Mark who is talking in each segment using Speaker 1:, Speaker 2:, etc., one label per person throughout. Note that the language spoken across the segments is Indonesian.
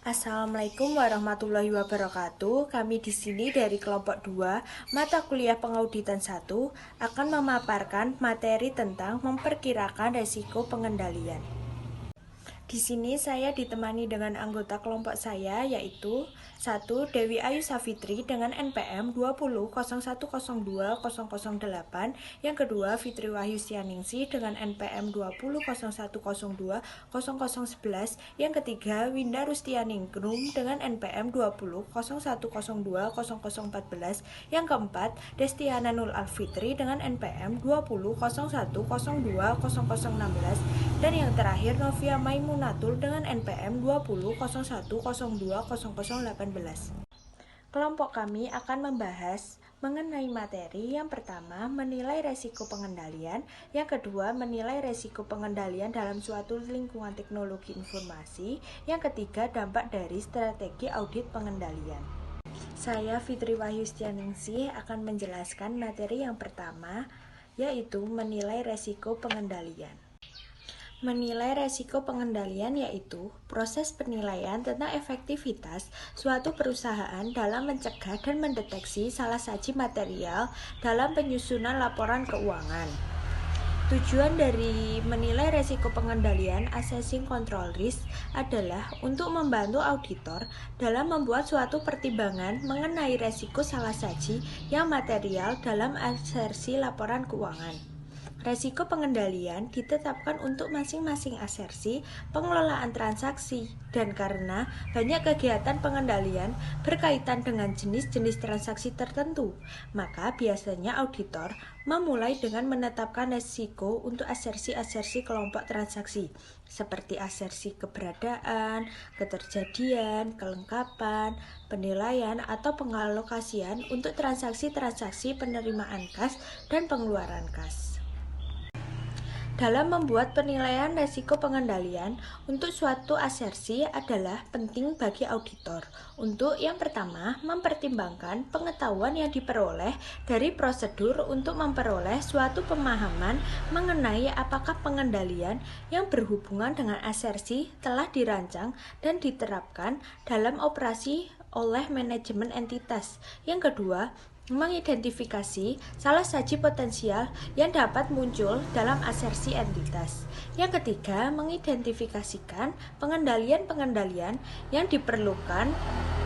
Speaker 1: Assalamualaikum warahmatullahi wabarakatuh. Kami di sini dari kelompok 2, mata kuliah pengauditan 1, akan memaparkan materi tentang memperkirakan resiko pengendalian. Di sini saya ditemani dengan anggota kelompok saya, yaitu 1. Dewi Ayu Safitri dengan NPM 20.0102.008. Yang kedua, Fitri Wahyu Sianingsi dengan NPM 20.0102.0011. Yang ketiga, Winda Rustianingrum dengan NPM 20.0102.0014. Yang keempat, Destiana Nul Alfitri dengan NPM 20.0102.0016. Dan yang terakhir, Novia Maimunatul dengan NPM 20.0102.0018. Kelompok kami akan membahas mengenai materi yang pertama, menilai resiko pengendalian, yang kedua, menilai resiko pengendalian dalam suatu lingkungan teknologi informasi, yang ketiga, dampak dari strategi audit pengendalian. Saya Fitri Wahyu Stianingsih akan menjelaskan materi yang pertama, yaitu menilai resiko pengendalian. Menilai resiko pengendalian yaitu proses penilaian tentang efektivitas suatu perusahaan dalam mencegah dan mendeteksi salah saji material dalam penyusunan laporan keuangan. Tujuan dari menilai resiko pengendalian assessing control risk adalah untuk membantu auditor dalam membuat suatu pertimbangan mengenai resiko salah saji yang material dalam asersi laporan keuangan. Resiko pengendalian ditetapkan untuk masing-masing asersi pengelolaan transaksi, dan karena banyak kegiatan pengendalian berkaitan dengan jenis-jenis transaksi tertentu, maka biasanya auditor memulai dengan menetapkan resiko untuk asersi-asersi kelompok transaksi, seperti asersi keberadaan, keterjadian, kelengkapan, penilaian, atau pengalokasian untuk transaksi-transaksi penerimaan kas dan pengeluaran kas. Dalam membuat penilaian resiko pengendalian untuk suatu asersi adalah penting bagi auditor untuk yang pertama mempertimbangkan pengetahuan yang diperoleh dari prosedur untuk memperoleh suatu pemahaman mengenai apakah pengendalian yang berhubungan dengan asersi telah dirancang dan diterapkan dalam operasi oleh manajemen entitas. Yang kedua, mengidentifikasi salah saji potensial yang dapat muncul dalam asersi entitas. Yang ketiga, mengidentifikasikan pengendalian-pengendalian yang diperlukan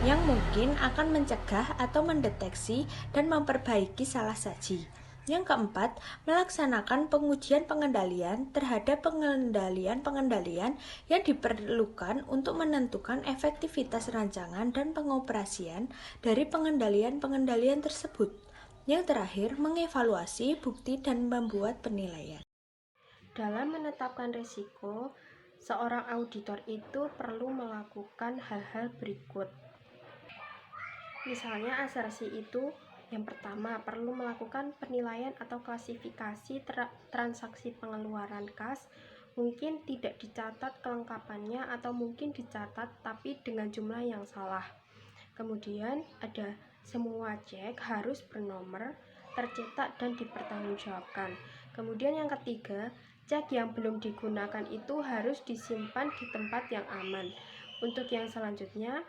Speaker 1: yang mungkin akan mencegah atau mendeteksi dan memperbaiki salah saji. Yang keempat, melaksanakan pengujian pengendalian terhadap pengendalian-pengendalian yang diperlukan untuk menentukan efektivitas rancangan dan pengoperasian dari pengendalian-pengendalian tersebut. Yang terakhir, mengevaluasi bukti dan membuat penilaian.
Speaker 2: Dalam menetapkan risiko, seorang auditor itu perlu melakukan hal-hal berikut. Misalnya asersi itu yang pertama perlu melakukan penilaian atau klasifikasi transaksi pengeluaran kas, mungkin tidak dicatat kelengkapannya atau mungkin dicatat tapi dengan jumlah yang salah. Kemudian ada semua cek harus bernomor, tercetak dan dipertanggungjawabkan. Kemudian yang ketiga, cek yang belum digunakan itu harus disimpan di tempat yang aman. Untuk yang selanjutnya,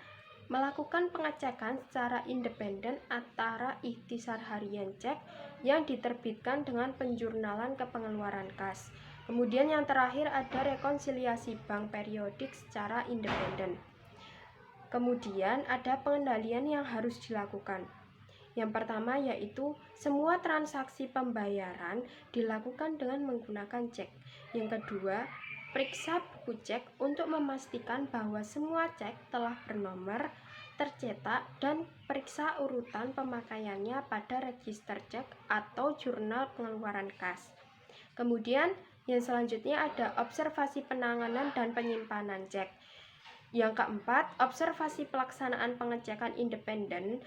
Speaker 2: melakukan pengecekan secara independen antara ikhtisar harian cek yang diterbitkan dengan penjurnalan kepengeluaran kas. Kemudian yang terakhir ada rekonsiliasi bank periodik secara independen. Kemudian ada pengendalian yang harus dilakukan. Yang pertama yaitu semua transaksi pembayaran dilakukan dengan menggunakan cek. Yang kedua, periksa buku cek untuk memastikan bahwa semua cek telah bernomor, tercetak, dan periksa urutan pemakaiannya pada register cek atau jurnal pengeluaran kas. Kemudian yang selanjutnya ada observasi penanganan dan penyimpanan cek. Yang keempat, observasi pelaksanaan pengecekan independen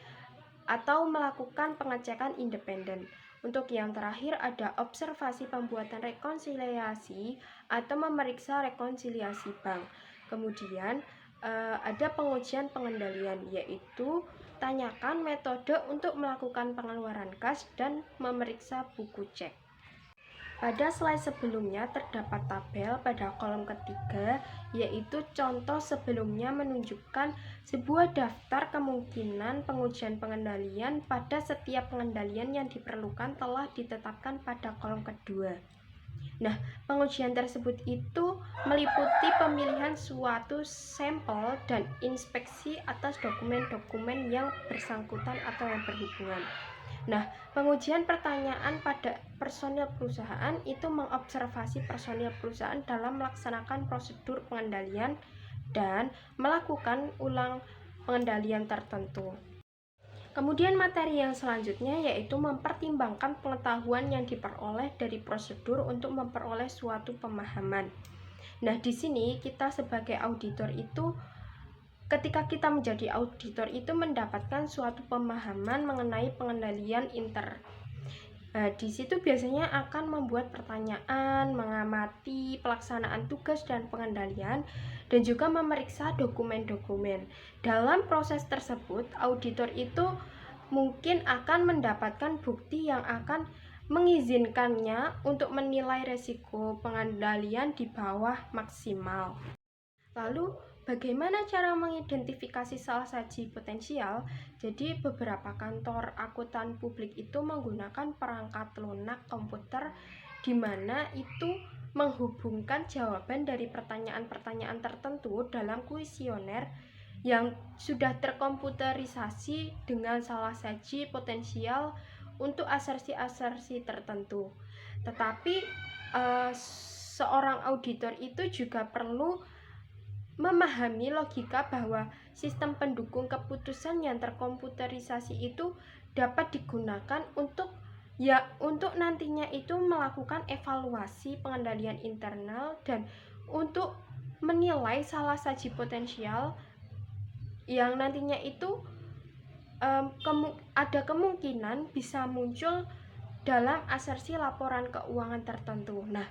Speaker 2: atau melakukan pengecekan independen. Untuk yang terakhir ada observasi pembuatan rekonsiliasi atau memeriksa rekonsiliasi bank. Kemudian ada pengujian pengendalian, yaitu tanyakan metode untuk melakukan pengeluaran kas dan memeriksa buku cek. Pada slide sebelumnya terdapat tabel pada kolom ketiga, yaitu contoh sebelumnya menunjukkan sebuah daftar kemungkinan pengujian pengendalian pada setiap pengendalian yang diperlukan telah ditetapkan pada kolom kedua. Nah, pengujian tersebut itu meliputi pemilihan suatu sampel dan inspeksi atas dokumen-dokumen yang bersangkutan atau yang berhubungan. Nah, pengujian pertanyaan pada personil perusahaan itu mengobservasi personil perusahaan dalam melaksanakan prosedur pengendalian dan melakukan ulang pengendalian tertentu. Kemudian materi yang selanjutnya yaitu mempertimbangkan pengetahuan yang diperoleh dari prosedur untuk memperoleh suatu pemahaman. Nah, di sini kita sebagai auditor itu ketika kita menjadi auditor itu mendapatkan suatu pemahaman mengenai pengendalian di situ biasanya akan membuat pertanyaan, mengamati pelaksanaan tugas dan pengendalian, dan juga memeriksa dokumen-dokumen. Dalam proses tersebut, auditor itu mungkin akan mendapatkan bukti yang akan mengizinkannya untuk menilai resiko pengendalian di bawah maksimal. Lalu, bagaimana cara mengidentifikasi salah saji potensial? Jadi, beberapa kantor akuntan publik itu menggunakan perangkat lunak komputer di mana itu menghubungkan jawaban dari pertanyaan-pertanyaan tertentu dalam kuesioner yang sudah terkomputerisasi dengan salah saji potensial untuk asersi-asersi tertentu. Tetapi, seorang auditor itu juga perlu memahami logika bahwa sistem pendukung keputusan yang terkomputerisasi itu dapat digunakan untuk nantinya itu melakukan evaluasi pengendalian internal dan untuk menilai salah saji potensial yang nantinya itu ada kemungkinan bisa muncul dalam asersi laporan keuangan tertentu. Nah,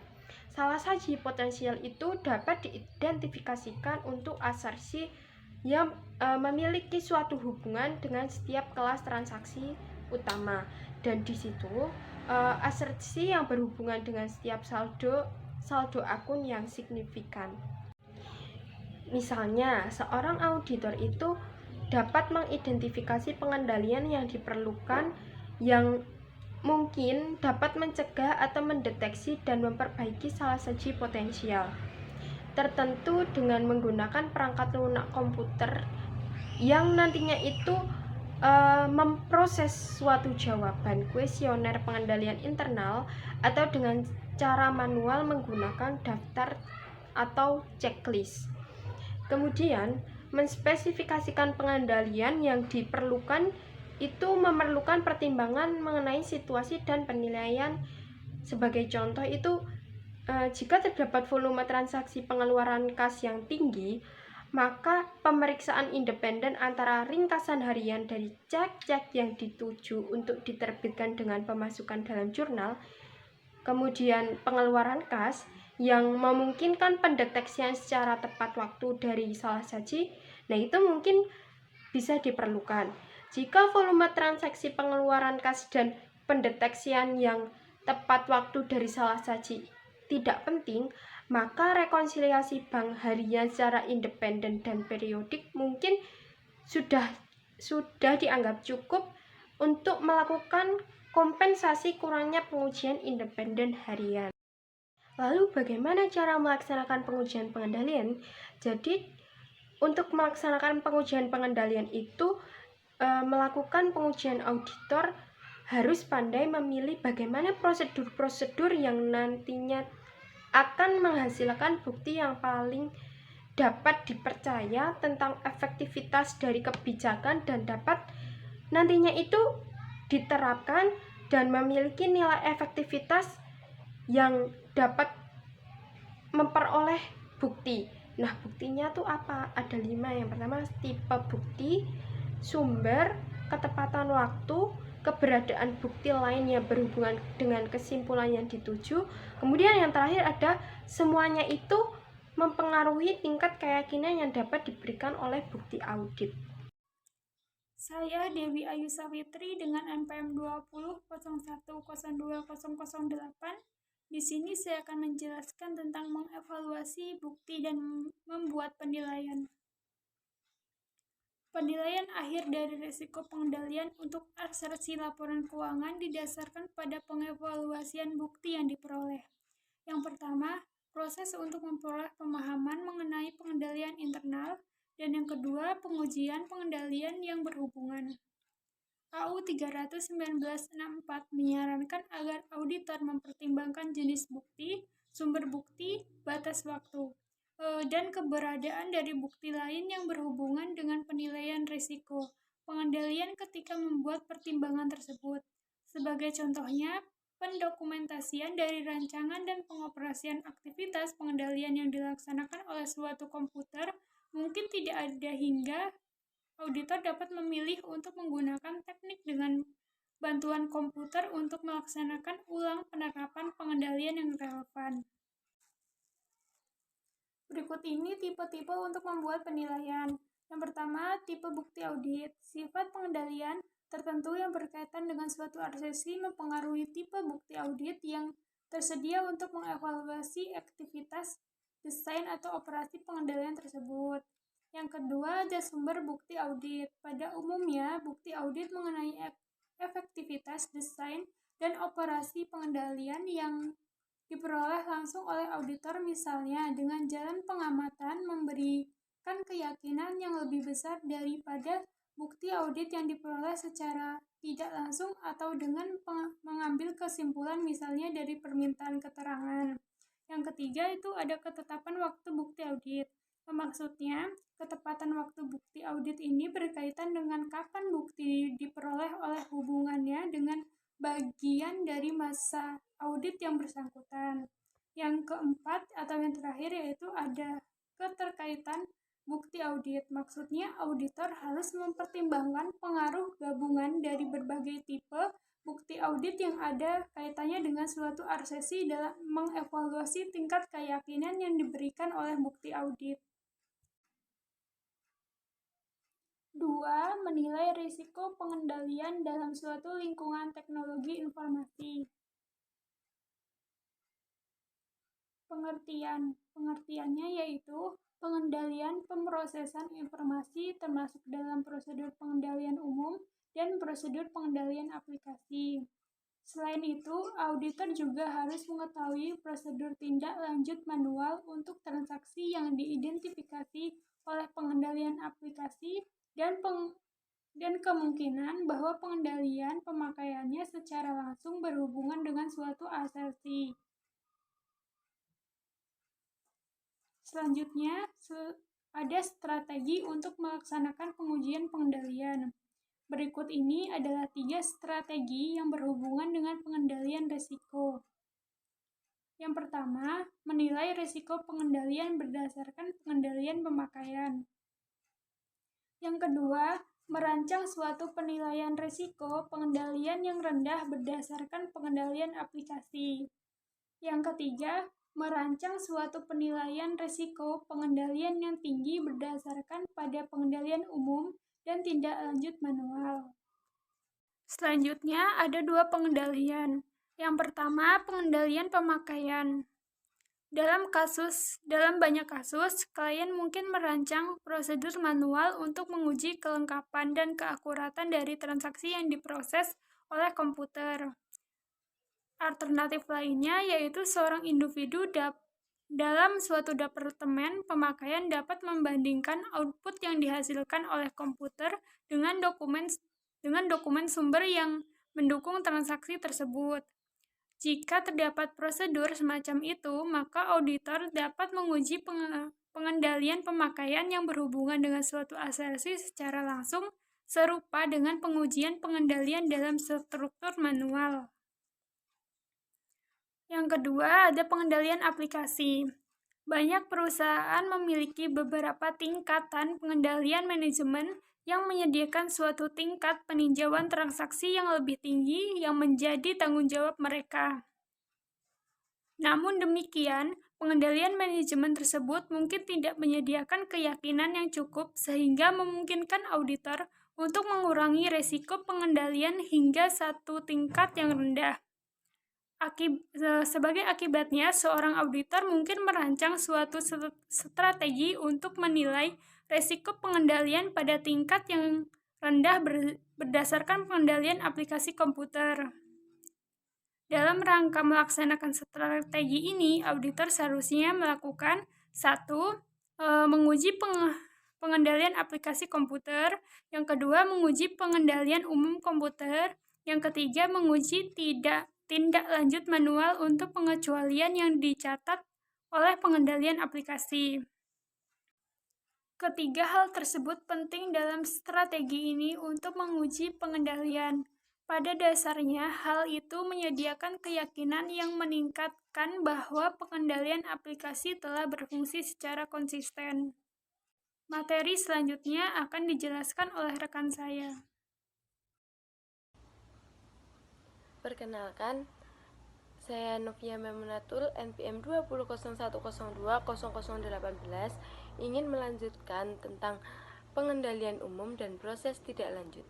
Speaker 2: salah saji potensial itu dapat diidentifikasikan untuk asersi yang memiliki suatu hubungan dengan setiap kelas transaksi utama, dan di situ asersi yang berhubungan dengan setiap saldo akun yang signifikan. Misalnya, seorang auditor itu dapat mengidentifikasi pengendalian yang diperlukan yang mungkin dapat mencegah atau mendeteksi dan memperbaiki salah saji potensial tertentu dengan menggunakan perangkat lunak komputer yang nantinya itu memproses suatu jawaban kuesioner pengendalian internal atau dengan cara manual menggunakan daftar atau checklist. Kemudian, menspesifikasikan pengendalian yang diperlukan itu memerlukan pertimbangan mengenai situasi dan penilaian. Sebagai contoh itu, jika terdapat volume transaksi pengeluaran kas yang tinggi, maka pemeriksaan independen antara ringkasan harian dari cek-cek yang dituju untuk diterbitkan dengan pemasukan dalam jurnal, kemudian pengeluaran kas yang memungkinkan pendeteksian secara tepat waktu dari salah saji, nah itu mungkin bisa diperlukan. Jika volume transaksi pengeluaran kas dan pendeteksian yang tepat waktu dari salah saji tidak penting, maka rekonsiliasi bank harian secara independen dan periodik mungkin sudah dianggap cukup untuk melakukan kompensasi kurangnya pengujian independen harian. Lalu bagaimana cara melaksanakan pengujian pengendalian? Jadi untuk melaksanakan pengujian pengendalian itu melakukan pengujian auditor harus pandai memilih bagaimana prosedur-prosedur yang nantinya akan menghasilkan bukti yang paling dapat dipercaya tentang efektivitas dari kebijakan dan dapat nantinya itu diterapkan dan memiliki nilai efektivitas yang dapat memperoleh bukti. Nah, buktinya tuh apa? Ada 5. Yang pertama, tipe bukti, sumber, ketepatan waktu, keberadaan bukti lain yang berhubungan dengan kesimpulan yang dituju. Kemudian yang terakhir ada semuanya itu mempengaruhi tingkat keyakinan yang dapat diberikan oleh bukti audit.
Speaker 3: Saya Dewi Ayu Sawitri dengan NPM 20 01 02 008 Di sini saya akan menjelaskan tentang mengevaluasi bukti dan membuat penilaian. Penilaian akhir dari risiko pengendalian untuk asersi laporan keuangan didasarkan pada pengevaluasian bukti yang diperoleh. Yang pertama, proses untuk memperoleh pemahaman mengenai pengendalian internal, dan yang kedua, pengujian pengendalian yang berhubungan. AU 319/64 menyarankan agar auditor mempertimbangkan jenis bukti, sumber bukti, batas waktu, dan keberadaan dari bukti lain yang berhubungan dengan penilaian risiko pengendalian ketika membuat pertimbangan tersebut. Sebagai contohnya, pendokumentasian dari rancangan dan pengoperasian aktivitas pengendalian yang dilaksanakan oleh suatu komputer mungkin tidak ada hingga auditor dapat memilih untuk menggunakan teknik dengan bantuan komputer untuk melaksanakan ulang penerapan pengendalian yang relevan. Berikut ini tipe-tipe untuk membuat penilaian. Yang pertama, tipe bukti audit. Sifat pengendalian tertentu yang berkaitan dengan suatu arsesi mempengaruhi tipe bukti audit yang tersedia untuk mengevaluasi aktivitas, desain, atau operasi pengendalian tersebut. Yang kedua, ada sumber bukti audit. Pada umumnya, bukti audit mengenai efektivitas, desain, dan operasi pengendalian yang diperoleh langsung oleh auditor, misalnya dengan jalan pengamatan memberikan keyakinan yang lebih besar daripada bukti audit yang diperoleh secara tidak langsung atau dengan mengambil kesimpulan misalnya dari permintaan keterangan. Yang ketiga itu ada ketetapan waktu bukti audit. Maksudnya, ketepatan waktu bukti audit ini berkaitan dengan kapan bukti diperoleh oleh hubungannya dengan bagian dari masa audit yang bersangkutan. Yang keempat atau yang terakhir yaitu ada keterkaitan bukti audit. Maksudnya auditor harus mempertimbangkan pengaruh gabungan dari berbagai tipe bukti audit yang ada kaitannya dengan suatu arsesi dalam mengevaluasi tingkat keyakinan yang diberikan oleh bukti audit. 2. Menilai risiko pengendalian dalam suatu lingkungan teknologi informasi. Pengertiannya yaitu pengendalian pemrosesan informasi termasuk dalam prosedur pengendalian umum dan prosedur pengendalian aplikasi. Selain itu, auditor juga harus mengetahui prosedur tindak lanjut manual untuk transaksi yang diidentifikasi oleh pengendalian aplikasi dan kemungkinan bahwa pengendalian pemakaiannya secara langsung berhubungan dengan suatu asersi. Selanjutnya, ada strategi untuk melaksanakan pengujian pengendalian. Berikut ini adalah 3 strategi yang berhubungan dengan pengendalian risiko. Yang pertama, menilai risiko pengendalian berdasarkan pengendalian pemakaian. Yang kedua, merancang suatu penilaian risiko pengendalian yang rendah berdasarkan pengendalian aplikasi. Yang ketiga, merancang suatu penilaian risiko pengendalian yang tinggi berdasarkan pada pengendalian umum dan tindak lanjut manual. Selanjutnya, ada 2 pengendalian. Yang pertama, pengendalian pemakaian. Dalam banyak kasus, klien mungkin merancang prosedur manual untuk menguji kelengkapan dan keakuratan dari transaksi yang diproses oleh komputer. Alternatif lainnya yaitu seorang individu dalam suatu departemen pemakaian dapat membandingkan output yang dihasilkan oleh komputer dengan dokumen sumber yang mendukung transaksi tersebut. Jika terdapat prosedur semacam itu, maka auditor dapat menguji pengendalian pemakaian yang berhubungan dengan suatu asersi secara langsung, serupa dengan pengujian pengendalian dalam struktur manual. Yang kedua, ada pengendalian aplikasi. Banyak perusahaan memiliki beberapa tingkatan pengendalian manajemen yang menyediakan suatu tingkat peninjauan transaksi yang lebih tinggi yang menjadi tanggung jawab mereka. Namun demikian, pengendalian manajemen tersebut mungkin tidak menyediakan keyakinan yang cukup sehingga memungkinkan auditor untuk mengurangi risiko pengendalian hingga satu tingkat yang rendah. Sebagai akibatnya, seorang auditor mungkin merancang suatu strategi untuk menilai resiko pengendalian pada tingkat yang rendah berdasarkan pengendalian aplikasi komputer. Dalam rangka melaksanakan strategi ini, auditor seharusnya melakukan 1. Menguji pengendalian aplikasi komputer. Yang kedua, menguji pengendalian umum komputer. Yang ketiga, menguji tindak lanjut manual untuk pengecualian yang dicatat oleh pengendalian aplikasi. Ketiga hal tersebut penting dalam strategi ini untuk menguji pengendalian. Pada dasarnya, hal itu menyediakan keyakinan yang meningkatkan bahwa pengendalian aplikasi telah berfungsi secara konsisten. Materi selanjutnya akan dijelaskan oleh rekan saya.
Speaker 4: Perkenalkan, saya Novia Memunatul, NPM 2001020018, ingin melanjutkan tentang pengendalian umum dan proses tidak lanjut.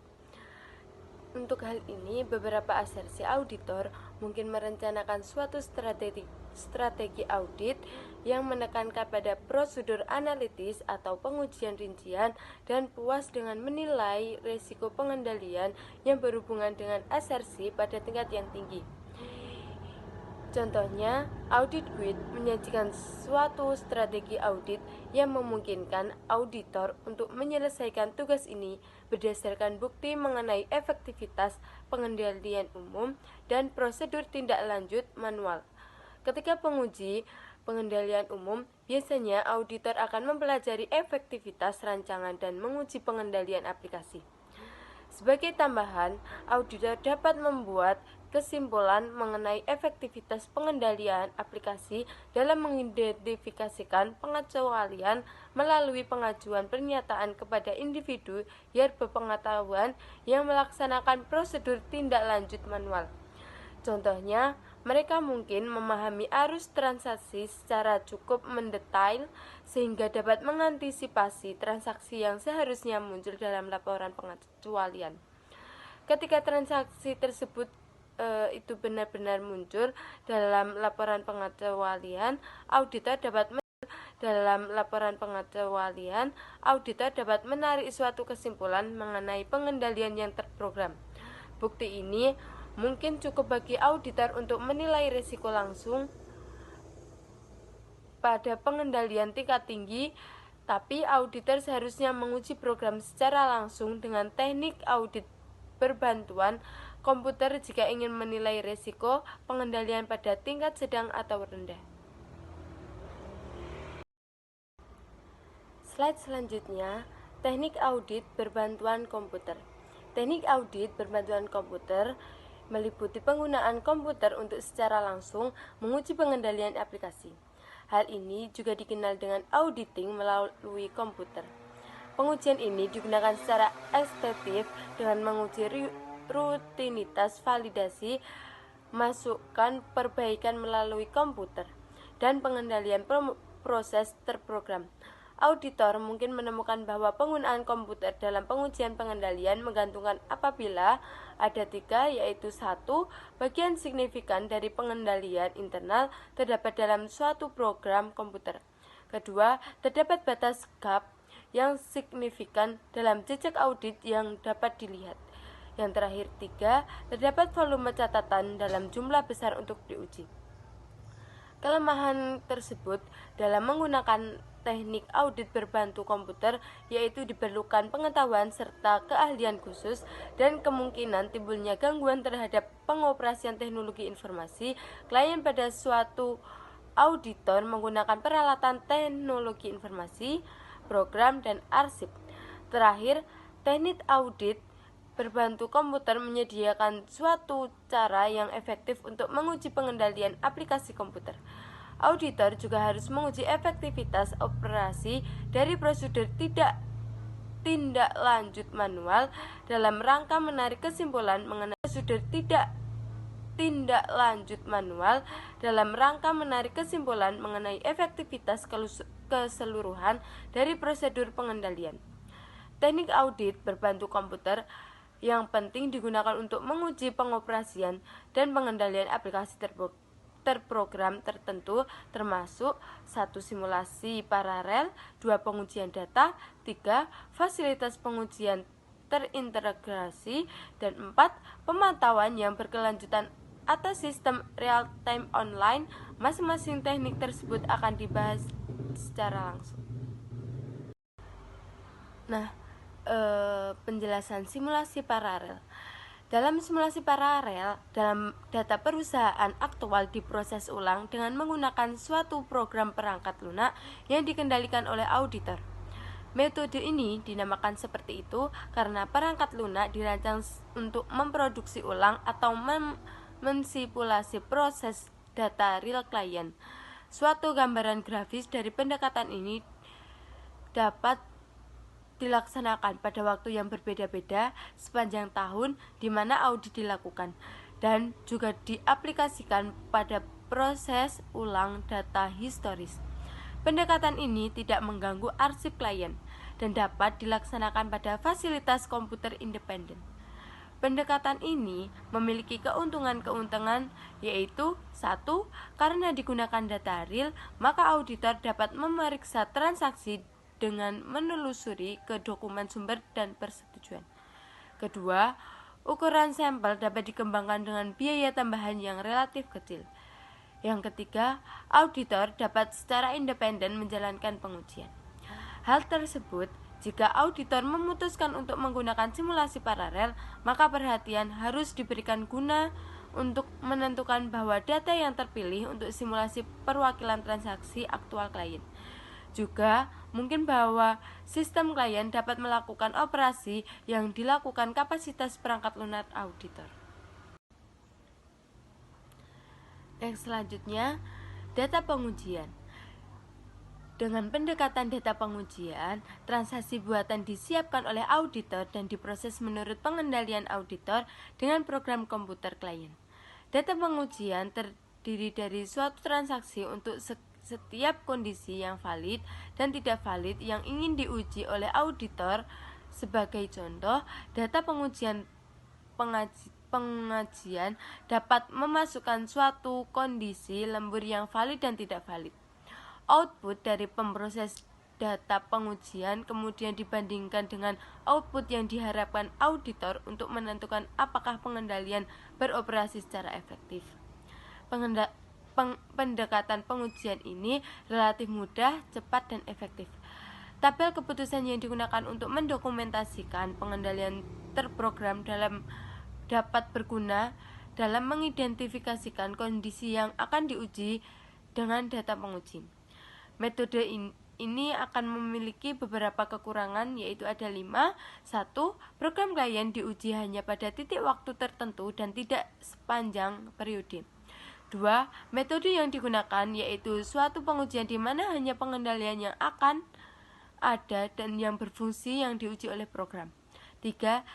Speaker 4: Untuk hal ini, beberapa asersi auditor mungkin merencanakan suatu strategi audit yang menekankan pada prosedur analitis atau pengujian rincian dan puas dengan menilai risiko pengendalian yang berhubungan dengan asersi pada tingkat yang tinggi. Contohnya, Audit Guide menyajikan suatu strategi audit yang memungkinkan auditor untuk menyelesaikan tugas ini berdasarkan bukti mengenai efektivitas pengendalian umum dan prosedur tindak lanjut manual. Ketika penguji pengendalian umum, biasanya auditor akan mempelajari efektivitas rancangan dan menguji pengendalian aplikasi. Sebagai tambahan, auditor dapat membuat kesimpulan mengenai efektivitas pengendalian aplikasi dalam mengidentifikasikan pengecualian melalui pengajuan pernyataan kepada individu yang berpengetahuan yang melaksanakan prosedur tindak lanjut manual. Contohnya, mereka mungkin memahami arus transaksi secara cukup mendetail sehingga dapat mengantisipasi transaksi yang seharusnya muncul dalam laporan pengecualian. Ketika transaksi tersebut itu benar-benar muncul dalam laporan pengecualian, auditor dapat menarik suatu kesimpulan mengenai pengendalian yang terprogram. Bukti ini mungkin cukup bagi auditor untuk menilai risiko langsung pada pengendalian tingkat tinggi, tapi auditor seharusnya menguji program secara langsung dengan teknik audit berbantuan komputer jika ingin menilai risiko pengendalian pada tingkat sedang atau rendah. Slide selanjutnya, teknik audit berbantuan komputer. Teknik audit berbantuan komputer meliputi penggunaan komputer untuk secara langsung menguji pengendalian aplikasi. Hal ini juga dikenal dengan auditing melalui komputer. Pengujian ini digunakan secara ekstensif dengan menguji rutinitas validasi, masukan perbaikan melalui komputer, dan pengendalian proses terprogram. Auditor mungkin menemukan bahwa penggunaan komputer dalam pengujian pengendalian menggantungkan apabila ada 3, yaitu 1. Bagian signifikan dari pengendalian internal terdapat dalam suatu program komputer. Kedua, terdapat batas gap yang signifikan dalam jejak audit yang dapat dilihat. Yang terakhir 3, terdapat volume catatan dalam jumlah besar untuk diuji. Kelemahan tersebut dalam menggunakan teknik audit berbantu komputer yaitu diperlukan pengetahuan serta keahlian khusus dan kemungkinan timbulnya gangguan terhadap pengoperasian teknologi informasi klien pada suatu auditor menggunakan peralatan teknologi informasi, program, dan arsip. Terakhir, teknik audit berbantu komputer menyediakan suatu cara yang efektif untuk menguji pengendalian aplikasi komputer. Auditor juga harus menguji efektivitas operasi dari prosedur tindak lanjut manual dalam rangka menarik kesimpulan mengenai prosedur tindak lanjut manual dalam rangka menarik kesimpulan mengenai efektivitas keseluruhan dari prosedur pengendalian. Teknik audit berbantu komputer yang penting digunakan untuk menguji pengoperasian dan pengendalian aplikasi terprogram tertentu, termasuk 1. Simulasi paralel, 2. Pengujian data, 3. Fasilitas pengujian terintegrasi, dan 4. Pemantauan yang berkelanjutan atas sistem real-time online. Masing-masing teknik tersebut akan dibahas secara langsung. Nah, penjelasan simulasi paralel. Dalam simulasi paralel, dalam data perusahaan aktual diproses ulang dengan menggunakan suatu program perangkat lunak yang dikendalikan oleh auditor. Metode ini dinamakan seperti itu karena perangkat lunak dirancang untuk memproduksi ulang atau mensipulasi proses data real client. Suatu gambaran grafis dari pendekatan ini dapat dilaksanakan pada waktu yang berbeda-beda sepanjang tahun di mana audit dilakukan, dan juga diaplikasikan pada proses ulang data historis. Pendekatan ini tidak mengganggu arsip klien dan dapat dilaksanakan pada fasilitas komputer independen. Pendekatan ini memiliki keuntungan-keuntungan, yaitu 1. Karena digunakan data real, maka auditor dapat memeriksa transaksi dengan menelusuri ke dokumen sumber dan persetujuan. Kedua, ukuran sampel dapat dikembangkan dengan biaya tambahan yang relatif kecil. Yang ketiga, auditor dapat secara independen menjalankan pengujian. Hal tersebut, jika auditor memutuskan untuk menggunakan simulasi paralel, maka perhatian harus diberikan guna untuk menentukan bahwa data yang terpilih untuk simulasi perwakilan transaksi aktual klien. Juga mungkin bahwa sistem klien dapat melakukan operasi yang dilakukan kapasitas perangkat lunak auditor. Selanjutnya, data pengujian. Dengan pendekatan data pengujian, transaksi buatan disiapkan oleh auditor dan diproses menurut pengendalian auditor dengan program komputer klien. Data pengujian terdiri dari suatu transaksi untuk setiap kondisi yang valid dan tidak valid yang ingin diuji oleh auditor. Sebagai contoh, data pengujian pengajian dapat memasukkan suatu kondisi lembur yang valid dan tidak valid. Output dari pemproses data pengujian kemudian dibandingkan dengan output yang diharapkan auditor untuk menentukan apakah pengendalian beroperasi secara efektif. Pendekatan pengujian ini relatif mudah, cepat, dan efektif. Tabel keputusan yang digunakan untuk mendokumentasikan pengendalian terprogram dapat berguna dalam mengidentifikasikan kondisi yang akan diuji dengan data penguji. Metode ini akan memiliki beberapa kekurangan, yaitu ada 5. 1. Program klien diuji hanya pada titik waktu tertentu dan tidak sepanjang periode. 2. Metode yang digunakan yaitu suatu pengujian di mana hanya pengendalian yang akan ada dan yang berfungsi yang diuji oleh program. 3.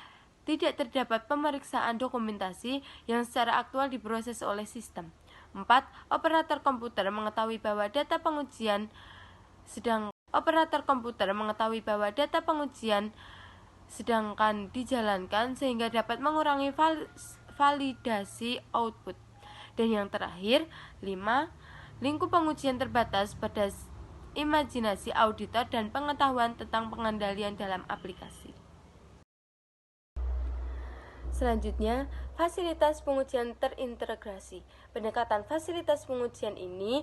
Speaker 4: Tidak terdapat pemeriksaan dokumentasi yang secara aktual diproses oleh sistem. 4. Operator komputer mengetahui bahwa data pengujian sedangkan dijalankan sehingga dapat mengurangi validasi output. Dan yang terakhir, 5. Lingkup pengujian terbatas pada imajinasi auditor dan pengetahuan tentang pengendalian dalam aplikasi. Selanjutnya, fasilitas pengujian terintegrasi. Pendekatan fasilitas pengujian ini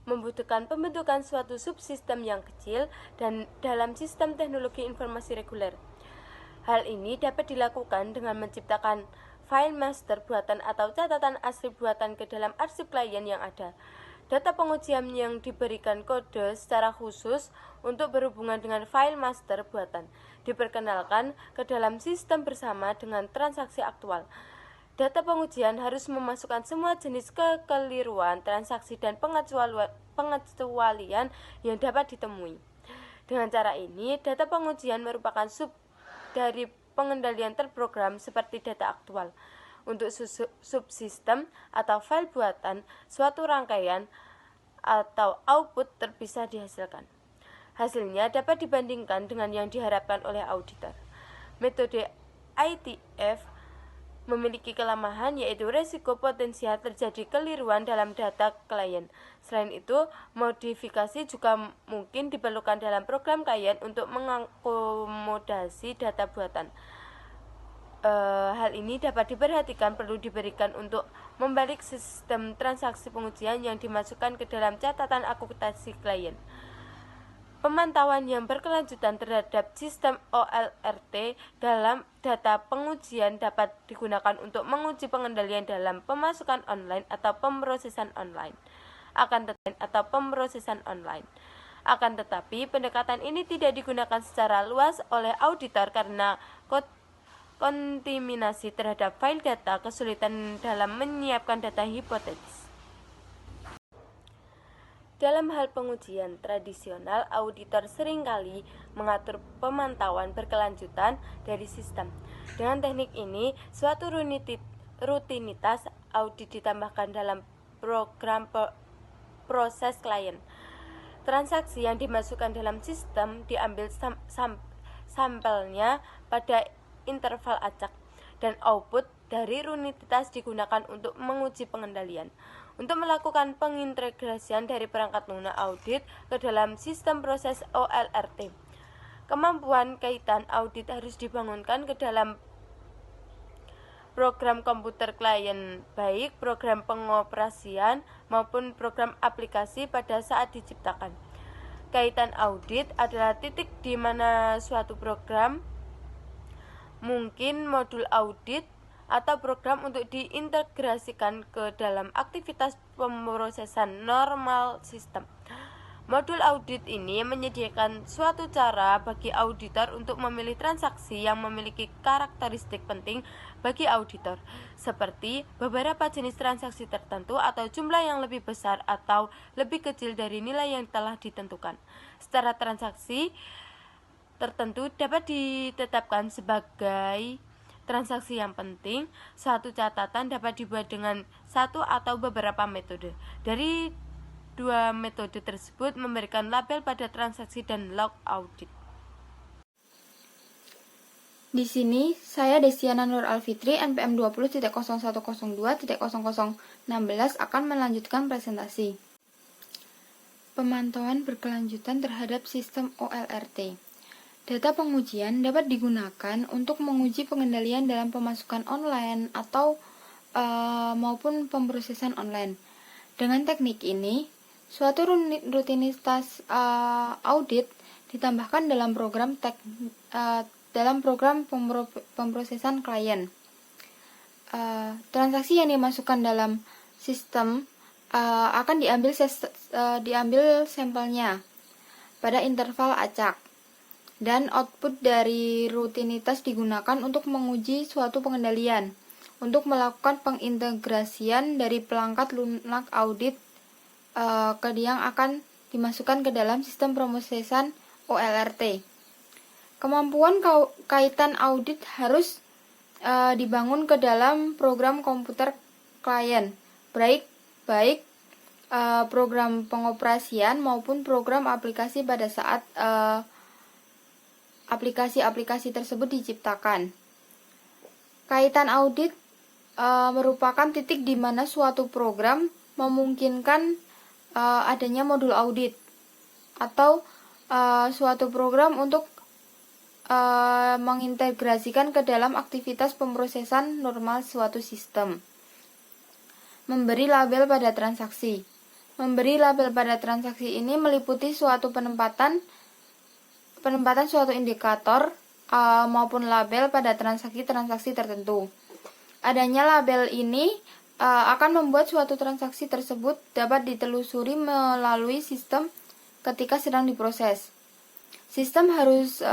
Speaker 4: membutuhkan pembentukan suatu subsistem yang kecil dan dalam sistem teknologi informasi reguler. Hal ini dapat dilakukan dengan menciptakan file master buatan atau catatan asli buatan ke dalam arsip klien yang ada. Data pengujian yang diberikan kode secara khusus untuk berhubungan dengan file master buatan diperkenalkan ke dalam sistem bersama dengan transaksi aktual. Data pengujian harus memasukkan semua jenis kekeliruan, transaksi, dan pengecualian yang dapat ditemui. Dengan cara ini, data pengujian merupakan sub dari pengendalian terprogram seperti data aktual. Untuk subsistem atau file buatan, suatu rangkaian atau output terpisah dihasilkan. Hasilnya dapat dibandingkan dengan yang diharapkan oleh auditor. Metode ITF memiliki kelemahan, yaitu resiko potensial terjadi keliruan dalam data klien. Selain itu, modifikasi juga mungkin diperlukan dalam program klien untuk mengakomodasi data buatan. Hal ini dapat diperhatikan perlu diberikan untuk membalik sistem transaksi pengujian yang dimasukkan ke dalam catatan akuntansi klien. Pemantauan yang berkelanjutan terhadap sistem OLRT dalam data pengujian dapat digunakan untuk menguji pengendalian dalam pemasukan online atau pemrosesan online. Akan tetapi, pendekatan ini tidak digunakan secara luas oleh auditor karena kontaminasi terhadap file data, kesulitan dalam menyiapkan data hipotetis. Dalam hal pengujian tradisional, auditor seringkali mengatur pemantauan berkelanjutan dari sistem. Dengan teknik ini, suatu rutinitas audit ditambahkan dalam program proses klien. Transaksi yang dimasukkan dalam sistem diambil sampelnya pada interval acak, dan output dari rutinitas digunakan untuk menguji pengendalian. Untuk melakukan pengintegrasian dari perangkat lunak audit ke dalam sistem proses OLRT, kemampuan kaitan audit harus dibangunkan ke dalam program komputer klien, baik program pengoperasian maupun program aplikasi pada saat diciptakan. Kaitan audit adalah titik di mana suatu program, mungkin modul audit, atau program untuk diintegrasikan ke dalam aktivitas pemrosesan normal sistem. Modul audit ini menyediakan suatu cara bagi auditor untuk memilih transaksi yang memiliki karakteristik penting bagi auditor, seperti beberapa jenis transaksi tertentu atau jumlah yang lebih besar atau lebih kecil dari nilai yang telah ditentukan. Secara transaksi tertentu dapat ditetapkan sebagai transaksi yang penting. Suatu catatan dapat dibuat dengan satu atau beberapa metode. Dari dua metode tersebut memberikan label pada transaksi dan log audit.
Speaker 5: Di sini, saya Desiana Nur Alfitri, NPM 20.0102.0016 akan melanjutkan presentasi. Pemantauan berkelanjutan terhadap sistem OLRT. Data pengujian dapat digunakan untuk menguji pengendalian dalam pemasukan online atau maupun pemrosesan online. Dengan teknik ini, suatu rutinitas audit ditambahkan dalam program pemrosesan klien. Transaksi yang dimasukkan dalam sistem akan diambil sampelnya pada interval acak, dan output dari rutinitas digunakan untuk menguji suatu pengendalian. Untuk melakukan pengintegrasian dari perangkat lunak audit yang akan dimasukkan ke dalam sistem pemrosesan OLRT. Kemampuan kaitan audit harus dibangun ke dalam program komputer klien, baik program pengoperasian maupun program aplikasi pada saat aplikasi-aplikasi tersebut diciptakan. Kaitan audit merupakan titik di mana suatu program memungkinkan adanya modul audit atau suatu program untuk mengintegrasikan ke dalam aktivitas pemrosesan normal suatu sistem. Memberi label pada transaksi. Memberi label pada transaksi ini meliputi suatu penempatan suatu indikator maupun label pada transaksi-transaksi tertentu. Adanya label ini akan membuat suatu transaksi tersebut dapat ditelusuri melalui sistem ketika sedang diproses. Sistem harus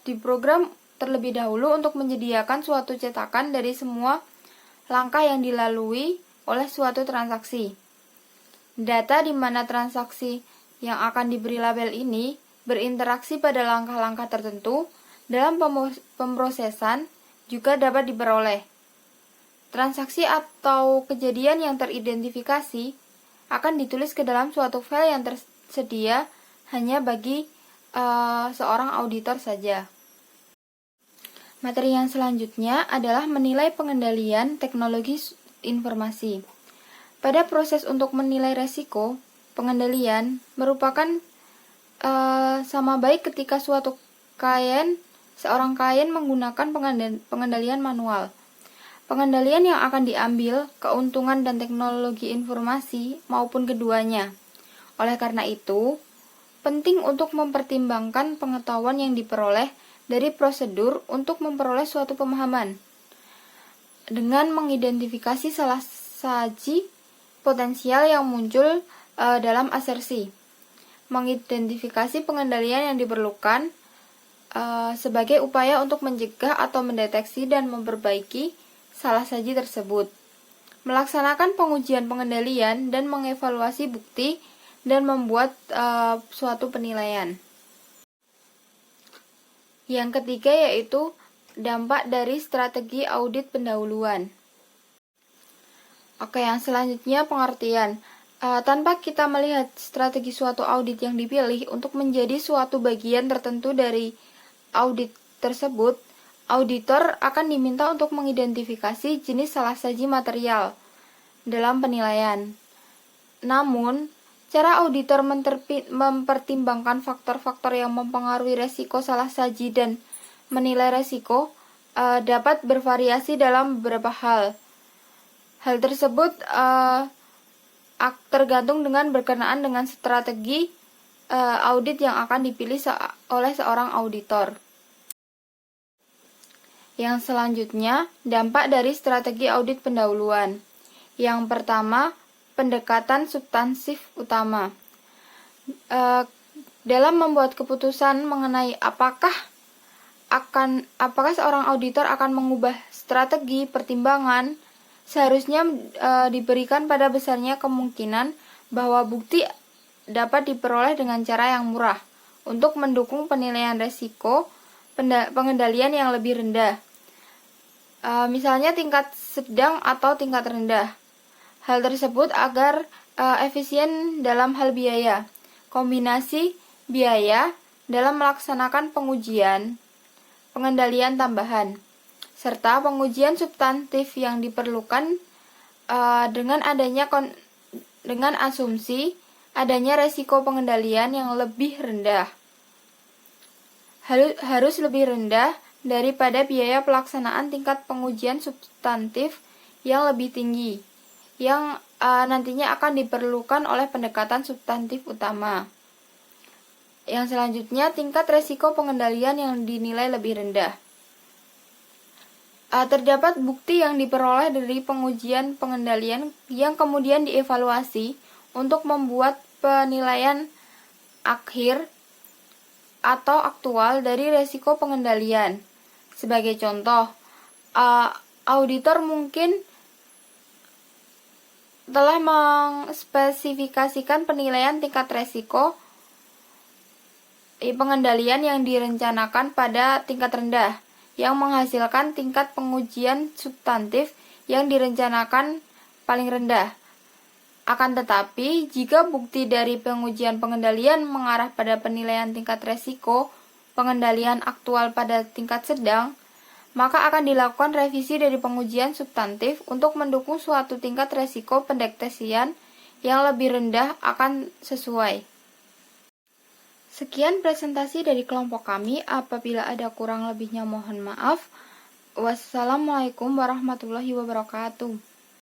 Speaker 5: diprogram terlebih dahulu untuk menyediakan suatu cetakan dari semua langkah yang dilalui oleh suatu transaksi. Data di mana transaksi yang akan diberi label ini berinteraksi pada langkah-langkah tertentu dalam pemrosesan juga dapat diperoleh. Transaksi atau kejadian yang teridentifikasi akan ditulis ke dalam suatu file yang tersedia hanya bagi seorang auditor saja. Materi yang selanjutnya adalah menilai pengendalian teknologi informasi. Pada proses untuk menilai resiko, pengendalian merupakan sama baik ketika seorang klien menggunakan pengendalian manual. Pengendalian yang akan diambil, keuntungan dan teknologi informasi maupun keduanya. Oleh karena itu, penting untuk mempertimbangkan pengetahuan yang diperoleh dari prosedur untuk memperoleh suatu pemahaman. Dengan mengidentifikasi salah saji potensial yang muncul dalam asersi. Mengidentifikasi pengendalian yang diperlukan sebagai upaya untuk mencegah atau mendeteksi dan memperbaiki salah saji tersebut. Melaksanakan pengujian pengendalian dan mengevaluasi bukti dan membuat suatu penilaian. Yang ketiga yaitu dampak dari strategi audit pendahuluan. Oke, yang selanjutnya pengertian. Tanpa kita melihat strategi suatu audit yang dipilih untuk menjadi suatu bagian tertentu dari audit tersebut, auditor akan diminta untuk mengidentifikasi jenis salah saji material dalam penilaian. Namun, cara auditor mempertimbangkan faktor-faktor yang mempengaruhi resiko salah saji dan menilai resiko dapat bervariasi dalam beberapa hal. Hal tersebut tergantung dengan berkenaan dengan strategi audit yang akan dipilih oleh seorang auditor. Yang selanjutnya, dampak dari strategi audit pendahuluan. Yang pertama, pendekatan substansif utama. Dalam membuat keputusan mengenai apakah seorang auditor akan mengubah strategi pertimbangan, seharusnya diberikan pada besarnya kemungkinan bahwa bukti dapat diperoleh dengan cara yang murah untuk mendukung penilaian resiko pengendalian yang lebih rendah. Misalnya tingkat sedang atau tingkat rendah. Hal tersebut agar efisien dalam hal biaya. Kombinasi biaya dalam melaksanakan pengujian, pengendalian tambahan, serta pengujian substantif yang diperlukan dengan asumsi adanya resiko pengendalian yang lebih rendah. Harus lebih rendah daripada biaya pelaksanaan tingkat pengujian substantif yang lebih tinggi, yang nantinya akan diperlukan oleh pendekatan substantif utama. Yang selanjutnya, tingkat resiko pengendalian yang dinilai lebih rendah. Terdapat bukti yang diperoleh dari pengujian pengendalian yang kemudian dievaluasi untuk membuat penilaian akhir atau aktual dari resiko pengendalian. Sebagai contoh, auditor mungkin telah mengspesifikasikan penilaian tingkat resiko pengendalian yang direncanakan pada tingkat rendah, yang menghasilkan tingkat pengujian substantif yang direncanakan paling rendah. Akan tetapi, jika bukti dari pengujian pengendalian mengarah pada penilaian tingkat resiko pengendalian aktual pada tingkat sedang, maka akan dilakukan revisi dari pengujian substantif untuk mendukung suatu tingkat resiko pendeteksian yang lebih rendah akan sesuai. Sekian presentasi dari kelompok kami. Apabila ada kurang lebihnya mohon maaf. Wassalamualaikum warahmatullahi wabarakatuh.